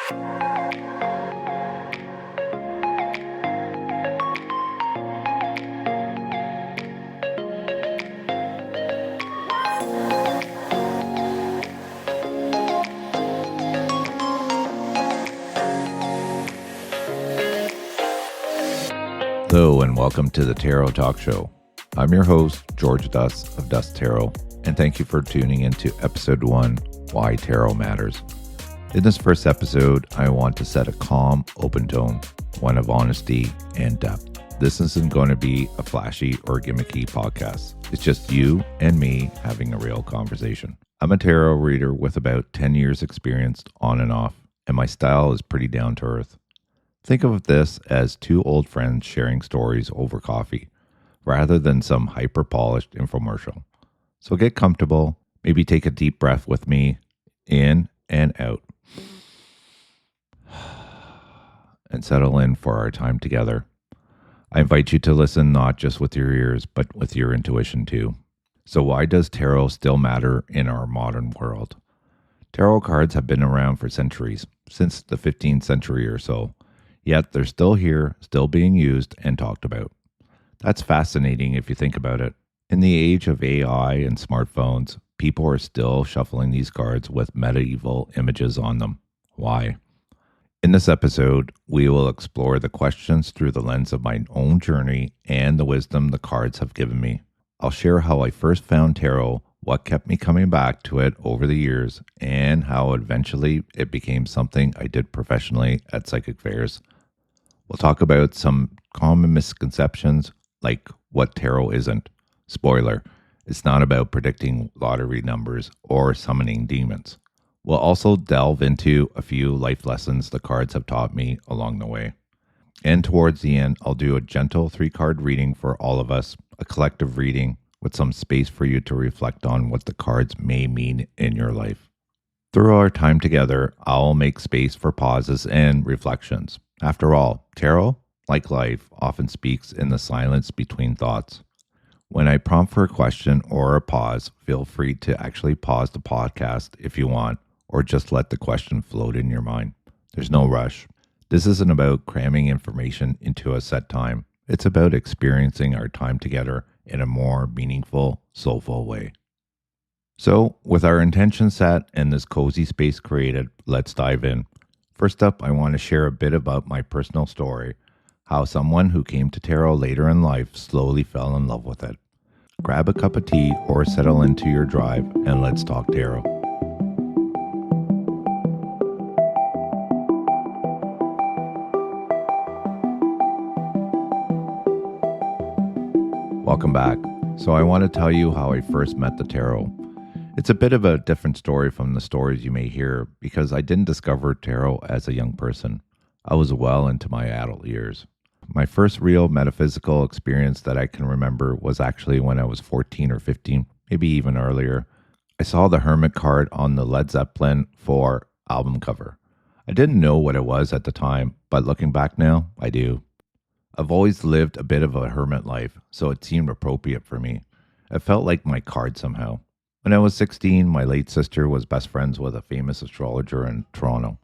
Hello and welcome to the Tarot Talk Show. I'm your host, George Dust of Dust Tarot, and thank you for tuning into episode 1, Why Tarot Matters. In this first episode, I want to set a calm, open tone, one of honesty and depth. This isn't going to be a flashy or gimmicky podcast. It's just you and me having a real conversation. I'm a tarot reader with about 10 years experience on and off, and my style is pretty down to earth. Think of this as two old friends sharing stories over coffee, rather than some hyper-polished infomercial. So get comfortable, maybe take a deep breath with me, in and out, and settle in for our time together. I invite you to listen not just with your ears, but with your intuition too. So why does tarot still matter in our modern world? Tarot cards have been around for centuries, since the 15th century or so. Yet they're still here, still being used and talked about. That's fascinating if you think about it. In the age of AI and smartphones, people are still shuffling these cards with medieval images on them. Why? In this episode, we will explore the questions through the lens of my own journey and the wisdom the cards have given me. I'll share how I first found tarot, what kept me coming back to it over the years, and how eventually it became something I did professionally at psychic fairs. We'll talk about some common misconceptions, like what tarot isn't. Spoiler, it's not about predicting lottery numbers or summoning demons. We'll also delve into a few life lessons the cards have taught me along the way. And towards the end, I'll do a gentle 3-card reading for all of us, a collective reading with some space for you to reflect on what the cards may mean in your life. Through our time together, I'll make space for pauses and reflections. After all, tarot, like life, often speaks in the silence between thoughts. When I prompt for a question or a pause, feel free to actually pause the podcast if you want, or just let the question float in your mind. There's no rush. This isn't about cramming information into a set time. It's about experiencing our time together in a more meaningful, soulful way. So, with our intention set and this cozy space created, let's dive in. First up, I want to share a bit about my personal story, how someone who came to tarot later in life slowly fell in love with it. Grab a cup of tea or settle into your drive and let's talk tarot. Welcome back. So I want to tell you how I first met the tarot. It's a bit of a different story from the stories you may hear because I didn't discover tarot as a young person. I was well into my adult years. My first real metaphysical experience that I can remember was actually when I was 14 or 15, maybe even earlier. I saw the Hermit card on the Led Zeppelin IV album cover. I didn't know what it was at the time, but looking back now, I do. I've always lived a bit of a hermit life, so it seemed appropriate for me. It felt like my card somehow. When I was 16, my late sister was best friends with a famous astrologer in Toronto.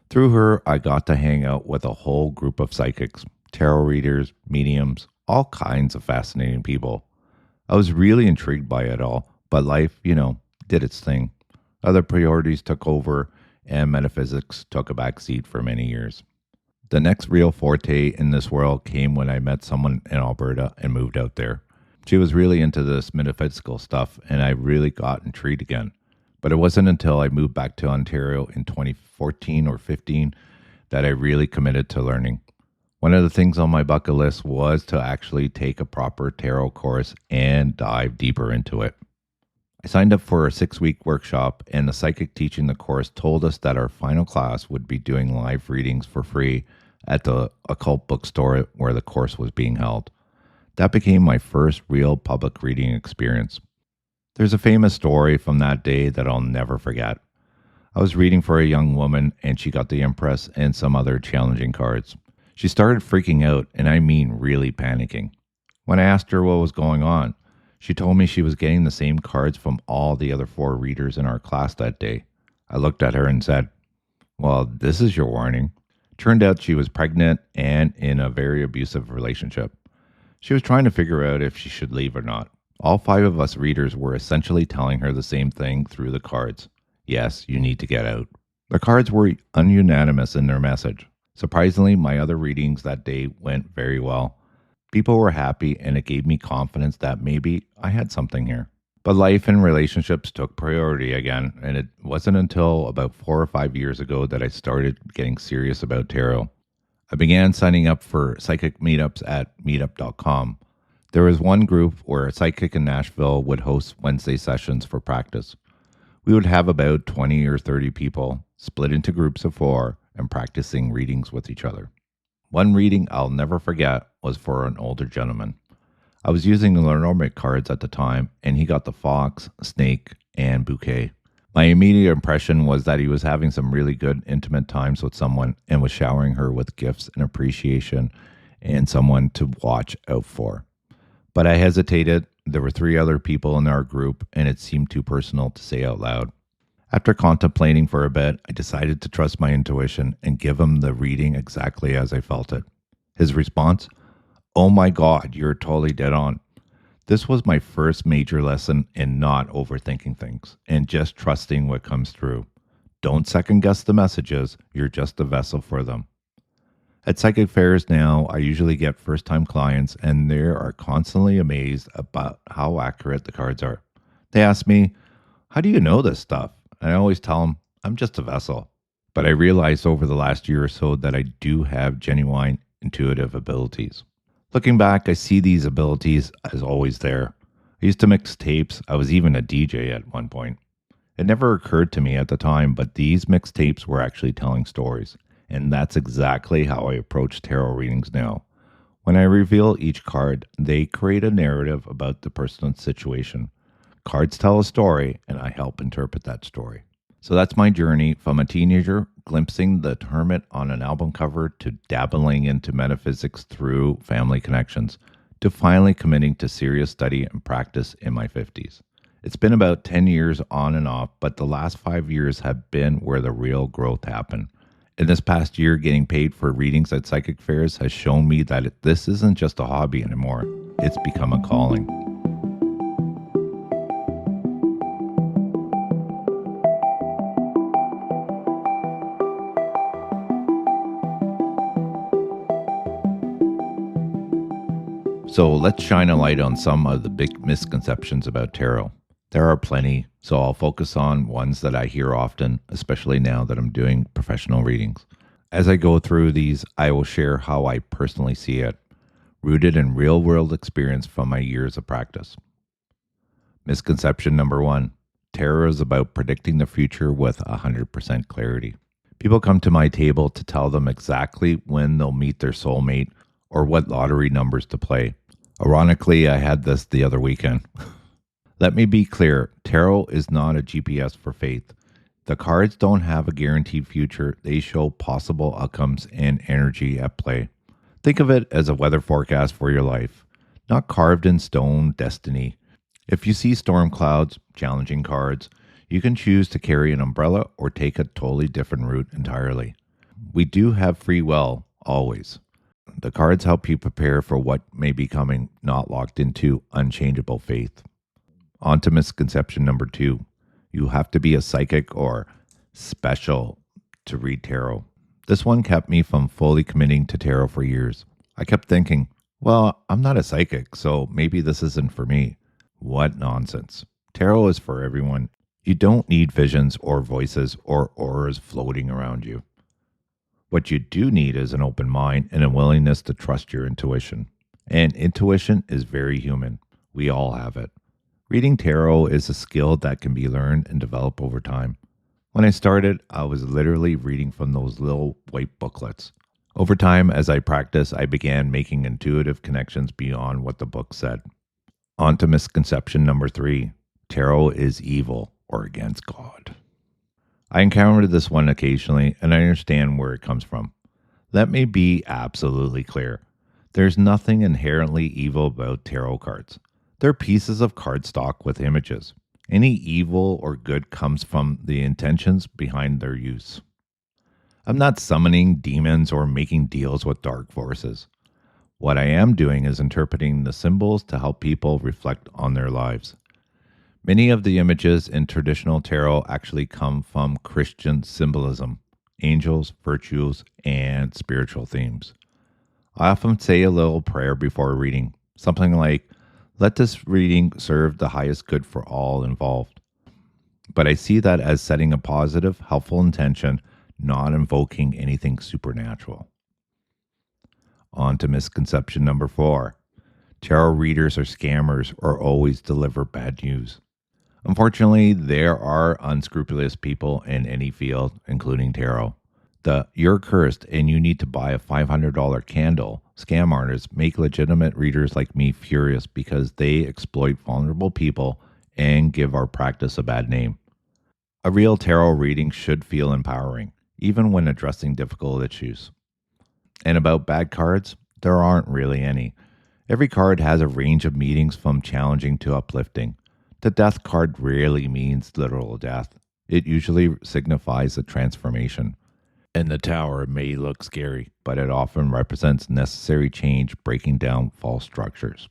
Through her, I got to hang out with a whole group of psychics, tarot readers, mediums, all kinds of fascinating people. I was really intrigued by it all, but life, did its thing. Other priorities took over, and metaphysics took a back seat for many years. The next real forte in this world came when I met someone in Alberta and moved out there. She was really into this metaphysical stuff, and I really got intrigued again. But it wasn't until I moved back to Ontario in 2014 or 15 that I really committed to learning. One of the things on my bucket list was to actually take a proper tarot course and dive deeper into it. I signed up for a 6-week workshop, and the psychic teaching the course told us that our final class would be doing live readings for free at the occult bookstore where the course was being held. That became my first real public reading experience. There's a famous story from that day that I'll never forget. I was reading for a young woman and she got the Empress and some other challenging cards. She started freaking out, and I mean really panicking. When I asked her what was going on, she told me she was getting the same cards from all the other 4 readers in our class that day. I looked at her and said, Well, this is your warning. Turned out she was pregnant and in a very abusive relationship. She was trying to figure out if she should leave or not. All five of us readers were essentially telling her the same thing through the cards. Yes, you need to get out. The cards were ununanimous in their message. Surprisingly, my other readings that day went very well. People were happy, and it gave me confidence that maybe I had something here. But life and relationships took priority again, and it wasn't until about 4 or 5 years ago that I started getting serious about tarot. I began signing up for psychic meetups at meetup.com. There was one group where a psychic in Nashville would host Wednesday sessions for practice. We would have about 20 or 30 people split into groups of four and practicing readings with each other. One reading I'll never forget was for an older gentleman. I was using the Hermit cards at the time, and he got the fox, snake, and bouquet. My immediate impression was that he was having some really good intimate times with someone and was showering her with gifts and appreciation and someone to watch out for. But I hesitated. There were three other people in our group, and it seemed too personal to say out loud. After contemplating for a bit, I decided to trust my intuition and give him the reading exactly as I felt it. His response? Oh my God, you're totally dead on. This was my first major lesson in not overthinking things and just trusting what comes through. Don't second guess the messages, you're just a vessel for them. At psychic fairs now, I usually get first time clients and they are constantly amazed about how accurate the cards are. They ask me, how do you know this stuff? And I always tell them, I'm just a vessel. But I realized over the last year or so that I do have genuine intuitive abilities. Looking back, I see these abilities as always there. I used to mix tapes. I was even a DJ at one point. It never occurred to me at the time, but these mixed tapes were actually telling stories. And that's exactly how I approach tarot readings now. When I reveal each card, they create a narrative about the person's situation. Cards tell a story, and I help interpret that story. So that's my journey from a teenager glimpsing the Hermit on an album cover to dabbling into metaphysics through family connections to finally committing to serious study and practice in my 50s. It's been about 10 years on and off, but the last 5 years have been where the real growth happened. In this past year, getting paid for readings at psychic fairs has shown me that this isn't just a hobby anymore. It's become a calling. So let's shine a light on some of the big misconceptions about tarot. There are plenty, so I'll focus on ones that I hear often, especially now that I'm doing professional readings. As I go through these, I will share how I personally see it, rooted in real world experience from my years of practice. Misconception number one: tarot is about predicting the future with 100% clarity. People come to my table to tell them exactly when they'll meet their soulmate or what lottery numbers to play. Ironically, I had this the other weekend. Let me be clear, tarot is not a GPS for faith. The cards don't have a guaranteed future, they show possible outcomes and energy at play. Think of it as a weather forecast for your life, not carved in stone destiny. If you see storm clouds, challenging cards, you can choose to carry an umbrella or take a totally different route entirely. We do have free will, always. The cards help you prepare for what may be coming, not locked into unchangeable faith. On to misconception number two. You have to be a psychic or special to read tarot. This one kept me from fully committing to tarot for years. I kept thinking, well, I'm not a psychic, so maybe this isn't for me. What nonsense. Tarot is for everyone. You don't need visions or voices or auras floating around you. What you do need is an open mind and a willingness to trust your intuition. And intuition is very human. We all have it. Reading tarot is a skill that can be learned and developed over time. When I started, I was literally reading from those little white booklets. Over time, as I practiced, I began making intuitive connections beyond what the book said. On to misconception number three. Tarot is evil or against God. I encountered this one occasionally, and I understand where it comes from. Let me be absolutely clear. There's nothing inherently evil about tarot cards. They're pieces of cardstock with images. Any evil or good comes from the intentions behind their use. I'm not summoning demons or making deals with dark forces. What I am doing is interpreting the symbols to help people reflect on their lives. Many of the images in traditional tarot actually come from Christian symbolism, angels, virtues, and spiritual themes. I often say a little prayer before reading, something like, "Let this reading serve the highest good for all involved." But I see that as setting a positive, helpful intention, not invoking anything supernatural. On to misconception number 4. Tarot readers are scammers or always deliver bad news. Unfortunately, there are unscrupulous people in any field, including tarot. The "you're cursed and you need to buy a $500 candle" scam artists make legitimate readers like me furious because they exploit vulnerable people and give our practice a bad name. A real tarot reading should feel empowering, even when addressing difficult issues. And about bad cards, there aren't really any. Every card has a range of meanings from challenging to uplifting. The death card rarely means literal death. It usually signifies a transformation. And the tower may look scary, but it often represents necessary change breaking down false structures.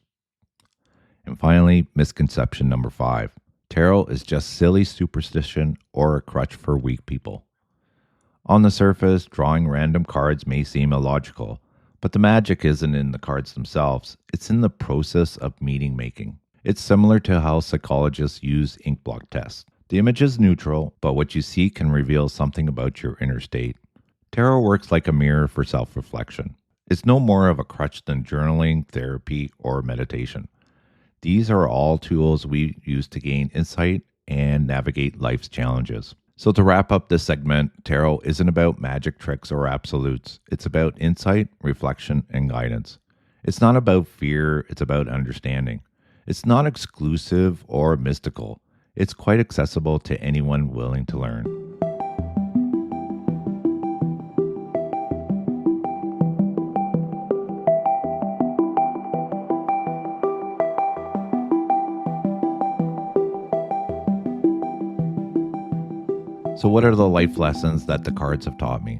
And finally, misconception number 5. Tarot is just silly superstition or a crutch for weak people. On the surface, drawing random cards may seem illogical, but the magic isn't in the cards themselves, it's in the process of meaning making. It's similar to how psychologists use ink blot tests. The image is neutral, but what you see can reveal something about your inner state. Tarot works like a mirror for self reflection. It's no more of a crutch than journaling, therapy, or meditation. These are all tools we use to gain insight and navigate life's challenges. So, to wrap up this segment, tarot isn't about magic tricks or absolutes. It's about insight, reflection, and guidance. It's not about fear, it's about understanding. It's not exclusive or mystical. It's quite accessible to anyone willing to learn. So, what are the life lessons that the cards have taught me?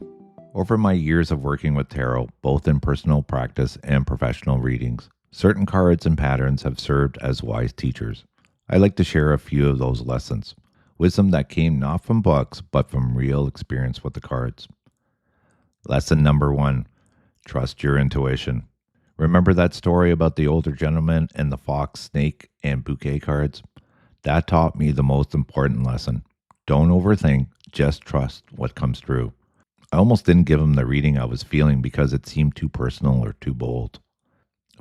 Over my years of working with tarot, both in personal practice and professional readings, certain cards and patterns have served as wise teachers. I like to share a few of those lessons. Wisdom that came not from books, but from real experience with the cards. Lesson number 1. Trust your intuition. Remember that story about the older gentleman and the fox, snake, and bouquet cards? That taught me the most important lesson. Don't overthink, just trust what comes through. I almost didn't give him the reading I was feeling because it seemed too personal or too bold.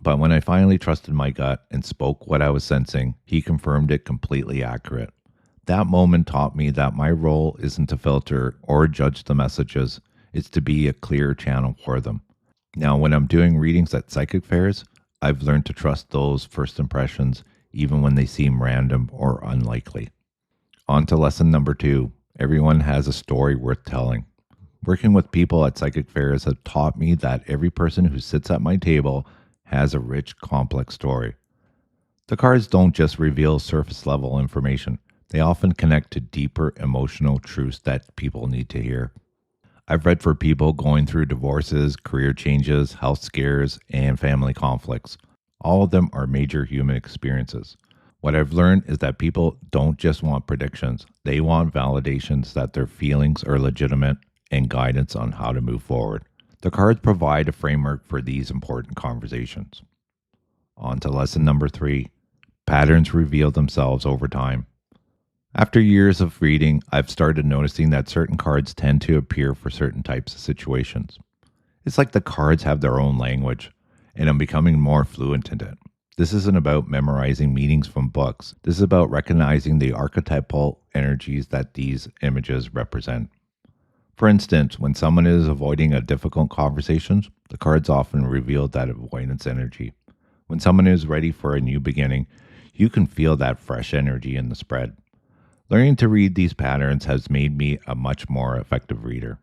But when I finally trusted my gut and spoke what I was sensing, he confirmed it completely accurate. That moment taught me that my role isn't to filter or judge the messages, it's to be a clear channel for them. Now, when I'm doing readings at psychic fairs, I've learned to trust those first impressions even when they seem random or unlikely. On to lesson number 2. Everyone has a story worth telling. Working with people at psychic fairs has taught me that every person who sits at my table has a rich, complex story. The cards don't just reveal surface level information. They often connect to deeper emotional truths that people need to hear. I've read for people going through divorces, career changes, health scares, and family conflicts. All of them are major human experiences. What I've learned is that people don't just want predictions. They want validations that their feelings are legitimate and guidance on how to move forward. The cards provide a framework for these important conversations. On to lesson number 3. Patterns reveal themselves over time. After years of reading, I've started noticing that certain cards tend to appear for certain types of situations. It's like the cards have their own language, and I'm becoming more fluent in it. This isn't about memorizing meanings from books. This is about recognizing the archetypal energies that these images represent. For instance, when someone is avoiding a difficult conversation, the cards often reveal that avoidance energy. When someone is ready for a new beginning, you can feel that fresh energy in the spread. Learning to read these patterns has made me a much more effective reader.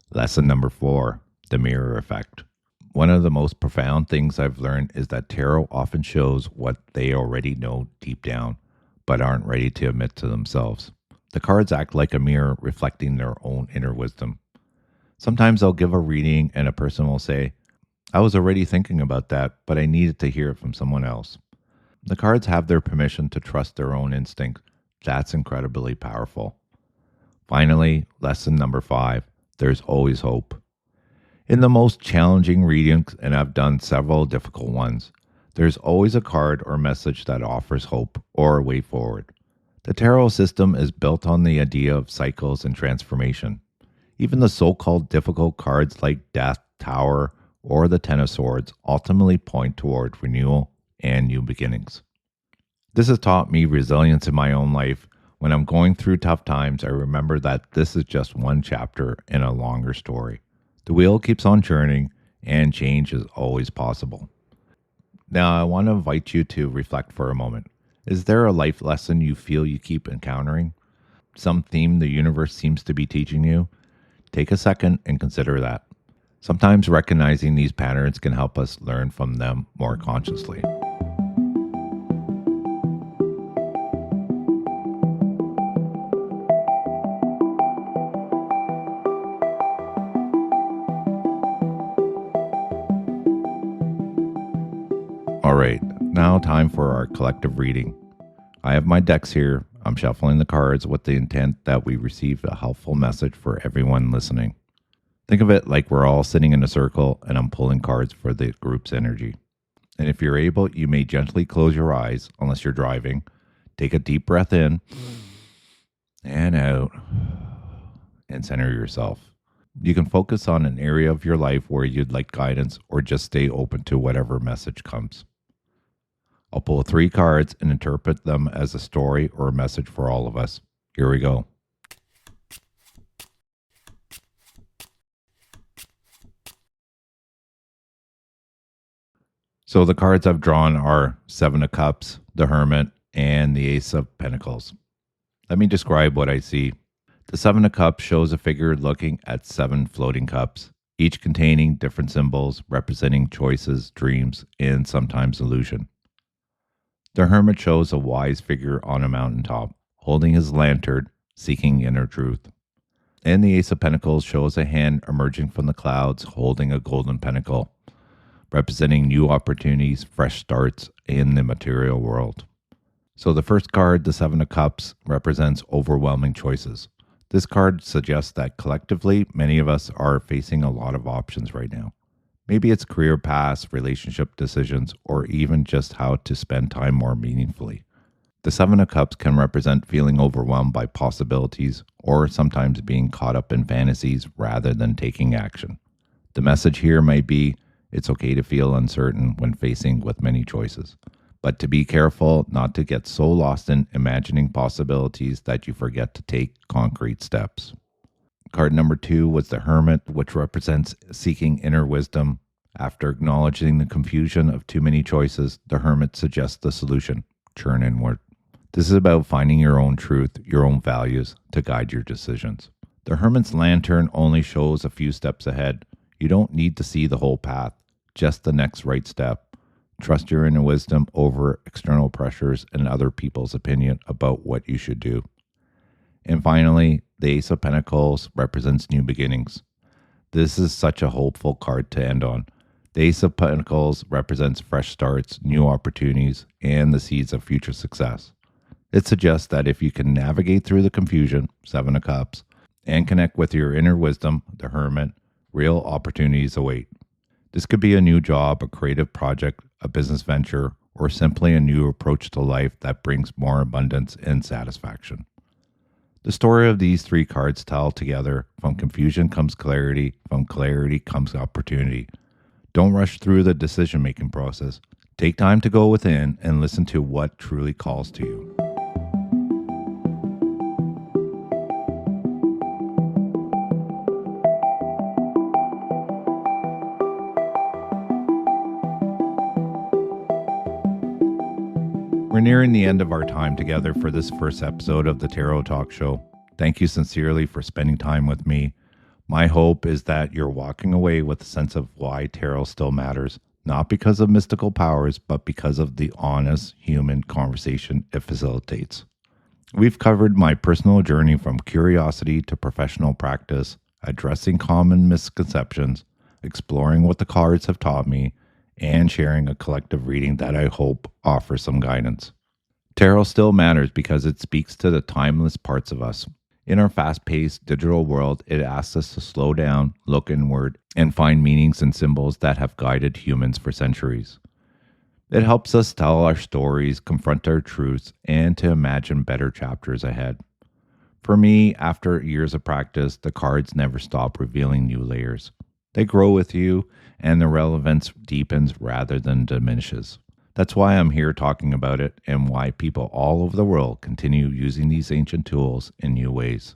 Lesson number 4, the mirror effect. One of the most profound things I've learned is that tarot often shows what they already know deep down, but aren't ready to admit to themselves. The cards act like a mirror reflecting their own inner wisdom. Sometimes I'll give a reading and a person will say, I was already thinking about that, but I needed to hear it from someone else. The cards have their permission to trust their own instinct. That's incredibly powerful. Finally, lesson number 5, there's always hope. In the most challenging readings, and I've done several difficult ones, there's always a card or message that offers hope or a way forward. The tarot system is built on the idea of cycles and transformation. Even the so-called difficult cards like Death, Tower, or the Ten of Swords ultimately point toward renewal and new beginnings. This has taught me resilience in my own life. When I'm going through tough times, I remember that this is just one chapter in a longer story. The wheel keeps on churning, and change is always possible. Now, I want to invite you to reflect for a moment. Is there a life lesson you feel you keep encountering? Some theme the universe seems to be teaching you? Take a second and consider that. Sometimes recognizing these patterns can help us learn from them more consciously. All right, now time for our collective reading. I have my decks here. I'm shuffling the cards with the intent that we receive a helpful message for everyone listening. Think of it like we're all sitting in a circle and I'm pulling cards for the group's energy. And if you're able, you may gently close your eyes unless you're driving. Take a deep breath in and out and center yourself. You can focus on an area of your life where you'd like guidance or just stay open to whatever message comes. I'll pull 3 cards and interpret them as a story or a message for all of us. Here we go. So the cards I've drawn are 7 of Cups, the Hermit, and the Ace of Pentacles. Let me describe what I see. The 7 of Cups shows a figure looking at 7 floating cups, each containing different symbols representing choices, dreams, and sometimes illusion. The Hermit shows a wise figure on a mountaintop, holding his lantern, seeking inner truth. And the Ace of Pentacles shows a hand emerging from the clouds, holding a golden pentacle, representing new opportunities, fresh starts in the material world. So the first card, the 7 of Cups, represents overwhelming choices. This card suggests that collectively, many of us are facing a lot of options right now. Maybe it's career paths, relationship decisions, or even just how to spend time more meaningfully. The 7 of Cups can represent feeling overwhelmed by possibilities or sometimes being caught up in fantasies rather than taking action. The message here might be, it's okay to feel uncertain when facing with many choices, but to be careful not to get so lost in imagining possibilities that you forget to take concrete steps. Card number 2 was the Hermit, which represents seeking inner wisdom. After acknowledging the confusion of too many choices, the Hermit suggests the solution: turn inward. This is about finding your own truth, your own values to guide your decisions. The Hermit's lantern only shows a few steps ahead. You don't need to see the whole path, just the next right step. Trust your inner wisdom over external pressures and other people's opinion about what you should do. And finally, the Ace of Pentacles represents new beginnings. This is such a hopeful card to end on. The Ace of Pentacles represents fresh starts, new opportunities, and the seeds of future success. It suggests that if you can navigate through the confusion, 7 of Cups, and connect with your inner wisdom, the Hermit, real opportunities await. This could be a new job, a creative project, a business venture, or simply a new approach to life that brings more abundance and satisfaction. The story of these 3 cards tell together, from confusion comes clarity, from clarity comes opportunity. Don't rush through the decision-making process. Take time to go within and listen to what truly calls to you. We're nearing the end of our time together for this first episode of the Tarot Talk Show. Thank you sincerely for spending time with me. My hope is that you're walking away with a sense of why tarot still matters, not because of mystical powers, but because of the honest human conversation it facilitates. We've covered my personal journey from curiosity to professional practice, addressing common misconceptions, exploring what the cards have taught me, and sharing a collective reading that I hope offers some guidance. Tarot still matters because it speaks to the timeless parts of us. In our fast paced digital world, it asks us to slow down, look inward, and find meanings and symbols that have guided humans for centuries. It helps us tell our stories, confront our truths, and to imagine better chapters ahead. For me, after years of practice, the cards never stop revealing new layers. They grow with you, and the relevance deepens rather than diminishes. That's why I'm here talking about it and why people all over the world continue using these ancient tools in new ways.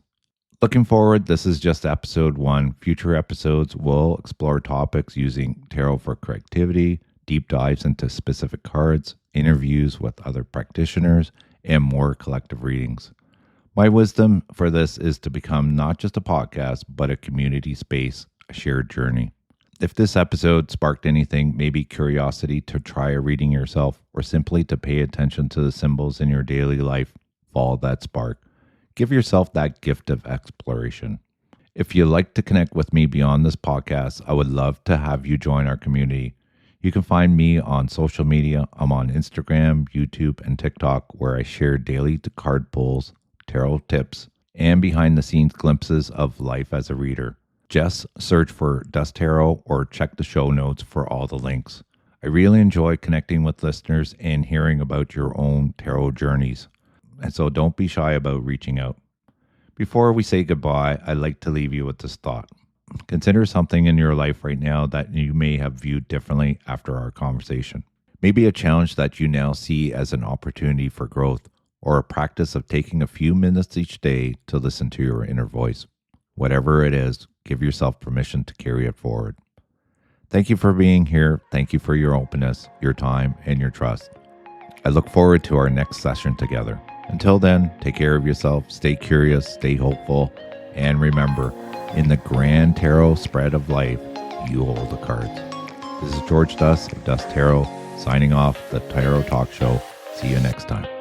Looking forward, this is just episode 1. Future episodes will explore topics using tarot for creativity, deep dives into specific cards, interviews with other practitioners, and more collective readings. My wisdom for this is to become not just a podcast, but a community space, a shared journey. If this episode sparked anything, maybe curiosity to try a reading yourself, or simply to pay attention to the symbols in your daily life, follow that spark. Give yourself that gift of exploration. If you'd like to connect with me beyond this podcast, I would love to have you join our community. You can find me on social media. I'm on Instagram, YouTube, and TikTok, where I share daily card pulls, tarot tips, and behind the scenes glimpses of life as a reader. Just search for Dust Tarot or check the show notes for all the links. I really enjoy connecting with listeners and hearing about your own tarot journeys. And so don't be shy about reaching out. Before we say goodbye, I'd like to leave you with this thought. Consider something in your life right now that you may have viewed differently after our conversation. Maybe a challenge that you now see as an opportunity for growth, or a practice of taking a few minutes each day to listen to your inner voice. Whatever it is, give yourself permission to carry it forward. Thank you for being here. Thank you for your openness, your time, and your trust. I look forward to our next session together. Until then, take care of yourself, stay curious, stay hopeful, and remember, in the grand tarot spread of life, you hold the cards. This is George Dust of Dust Tarot, signing off the Tarot Talk Show. See you next time.